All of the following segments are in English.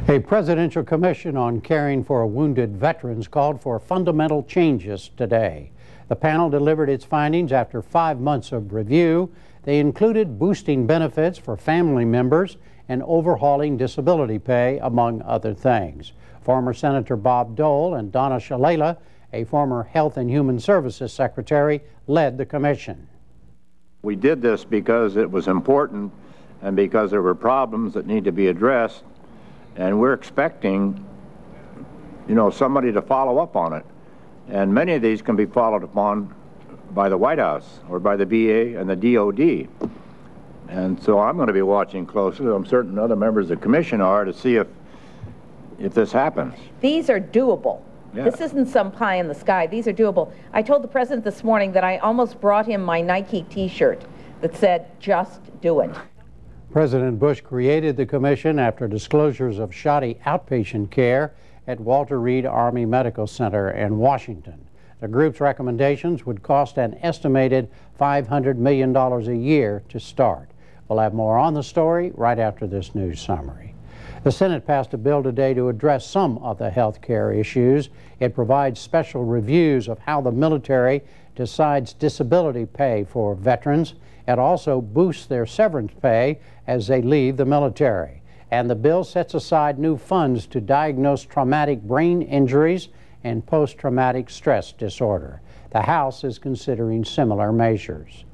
A presidential commission on caring for wounded veterans called for fundamental changes today. The panel delivered its findings after 5 months of review. They included boosting benefits for family members and overhauling disability pay, among other things. Former Senator Bob Dole and Donna Shalala, a former Health and Human Services Secretary, led the commission. We did this because it was important and because there were problems that need to be addressed. And we're expecting, somebody to follow up on it. And many of these can be followed upon by the White House or by the VA and the DOD. And so I'm going to be watching closely. I'm certain other members of the commission are, to see if this happens. These are doable. Yeah. This isn't some pie in the sky. These are doable. I told the president this morning that I almost brought him my Nike t-shirt that said, "Just do it." President Bush created the commission after disclosures of shoddy outpatient care at Walter Reed Army Medical Center in Washington. The group's recommendations would cost an estimated $500 million a year to start. We'll have more on the story right after this news summary. The Senate passed a bill today to address some of the health care issues. It provides special reviews of how the military decides disability pay for veterans. It also boosts their severance pay as they leave the military. And the bill sets aside new funds to diagnose traumatic brain injuries and post-traumatic stress disorder. The House is considering similar measures.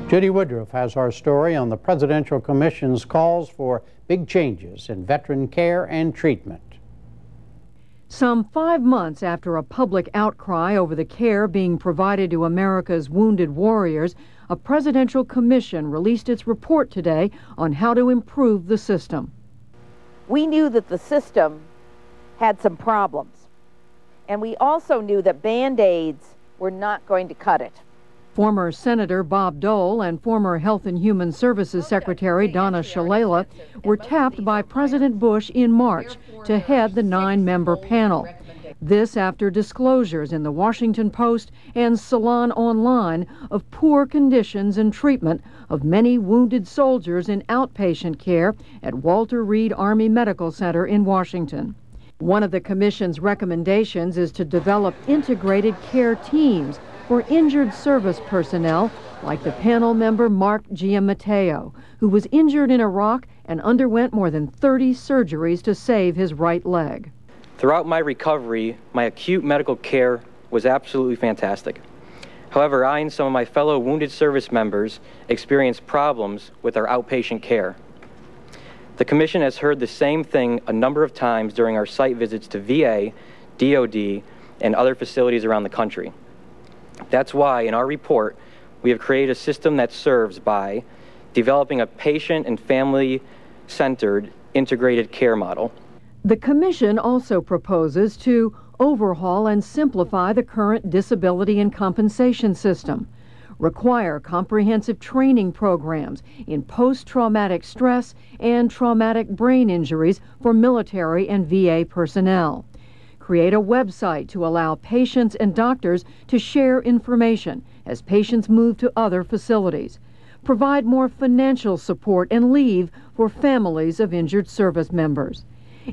Judy Woodruff has our story on the Presidential Commission's calls for big changes in veteran care and treatment. Some 5 months after a public outcry over the care being provided to America's wounded warriors, a presidential commission released its report today on how to improve the system. We knew that the system had some problems, and we also knew that Band-Aids were not going to cut it. Former Senator Bob Dole and former Health and Human Services Secretary Donna Shalala were tapped by President Bush in March to head the 9-member panel. This after disclosures in the Washington Post and Salon Online of poor conditions and treatment of many wounded soldiers in outpatient care at Walter Reed Army Medical Center in Washington. One of the commission's recommendations is to develop integrated care teams for injured service personnel like the panel member Mark Giammatteo, who was injured in Iraq and underwent more than 30 surgeries to save his right leg. Throughout my recovery, my acute medical care was absolutely fantastic. However, I and some of my fellow wounded service members experienced problems with our outpatient care. The Commission has heard the same thing a number of times during our site visits to VA, DOD, and other facilities around the country. That's why, in our report, we have created a system that serves by developing a patient and family-centered integrated care model. The Commission also proposes to overhaul and simplify the current disability and compensation system, require comprehensive training programs in post-traumatic stress and traumatic brain injuries for military and VA personnel, create a website to allow patients and doctors to share information as patients move to other facilities, provide more financial support and leave for families of injured service members.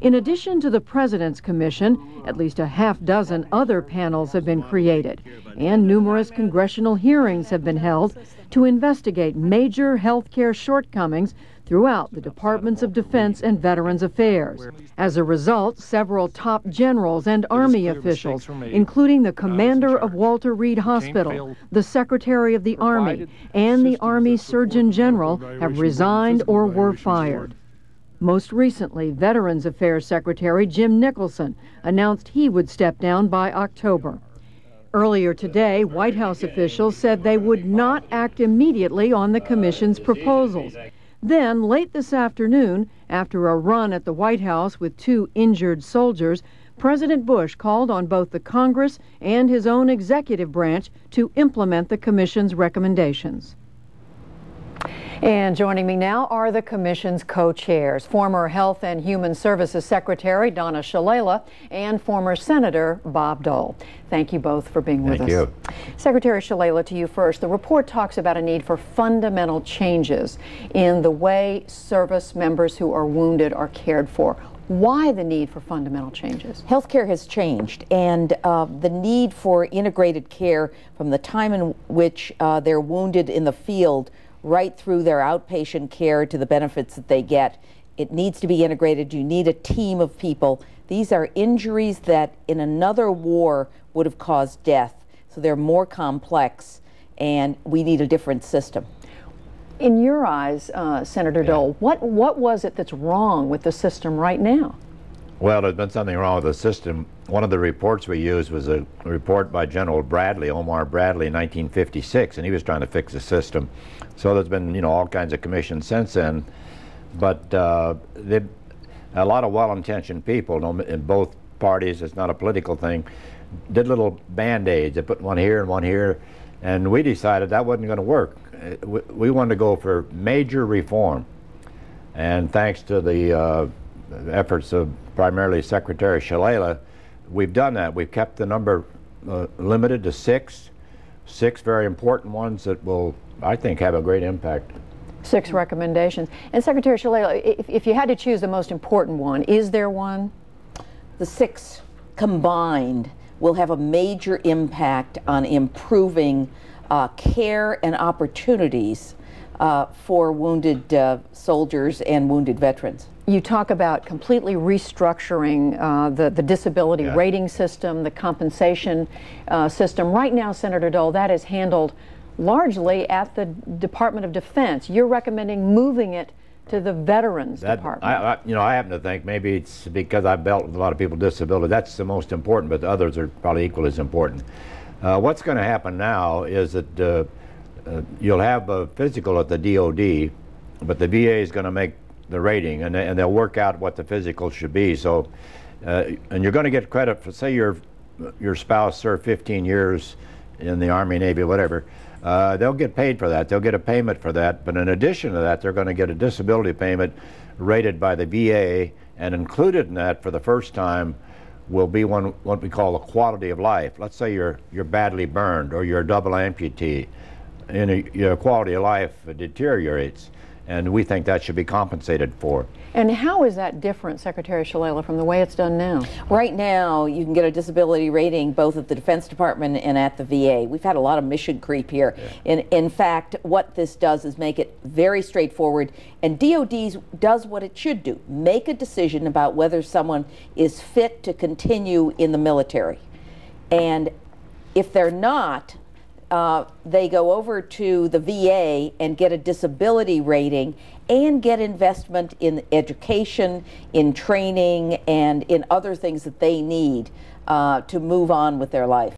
In addition to the President's Commission, at least a half-dozen other panels have been created, and numerous congressional hearings have been held to investigate major health care shortcomings throughout the Departments of Defense and Veterans Affairs. As a result, several top generals and Army officials, including the commander of Walter Reed Hospital, the Secretary of the Army, and the Army Surgeon General, have resigned or were fired. Most recently, Veterans Affairs Secretary Jim Nicholson announced he would step down by October. Earlier today, White House officials said they would not act immediately on the Commission's proposals. Then, late this afternoon, after a run at the White House with 2 injured soldiers, President Bush called on both the Congress and his own executive branch to implement the Commission's recommendations. And joining me now are the Commission's co-chairs, former Health and Human Services Secretary Donna Shalala and former Senator Bob Dole. Thank you both for being with us. Thank you. Secretary Shalala, to you first. The report talks about a need for fundamental changes in the way service members who are wounded are cared for. Why the need for fundamental changes? Healthcare has changed, and the need for integrated care from the time in which they're wounded in the field right through their outpatient care to the benefits that they get. It needs to be integrated. You need a team of people. These are injuries that in another war would have caused death, so they're more complex, and we need a different system. In your eyes, Senator Dole, what was it that's wrong with the system right now? Well, there's been something wrong with the system. One of the reports we used was a report by General Bradley, Omar Bradley, in 1956, and he was trying to fix the system. So there's been, you know, all kinds of commissions since then, but a lot of well-intentioned people in both parties, it's not a political thing, did little band-aids. They put one here and one here, and we decided that wasn't going to work. We wanted to go for major reform, and thanks to the efforts of primarily Secretary Shalala, we've done that. We've kept the number limited to six very important ones that will, I think, have a great impact. 6 recommendations. And Secretary Shalala, if you had to choose the most important one, is there one? The 6 combined will have a major impact on improving care and opportunities for wounded soldiers and wounded veterans. You talk about completely restructuring the disability rating system, the compensation system. Right now, Senator Dole, that is handled largely at the Department of Defense. You're recommending moving it to the Veterans Department. I happen to think maybe it's because I've dealt with a lot of people with disability. That's the most important, but the others are probably equally as important. What's going to happen now is that you'll have a physical at the DOD, but the VA is going to make the rating, and they'll work out what the physical should be. So, and you're going to get credit for, say your spouse served 15 years in the Army, Navy, whatever. They'll get paid for that. They'll get a payment for that. But in addition to that, they're going to get a disability payment rated by the VA, and included in that for the first time will be what we call a quality of life. Let's say you're badly burned or you're a double amputee, and your quality of life deteriorates, and we think that should be compensated for. And how is that different, Secretary Shalala, from the way it's done now? Right now, you can get a disability rating both at the Defense Department and at the VA. We've had a lot of mission creep here. Yeah. In fact, what this does is make it very straightforward, and DOD does what it should do, make a decision about whether someone is fit to continue in the military. And if they're not, they go over to the VA and get a disability rating and get investment in education, in training, and in other things that they need to move on with their life.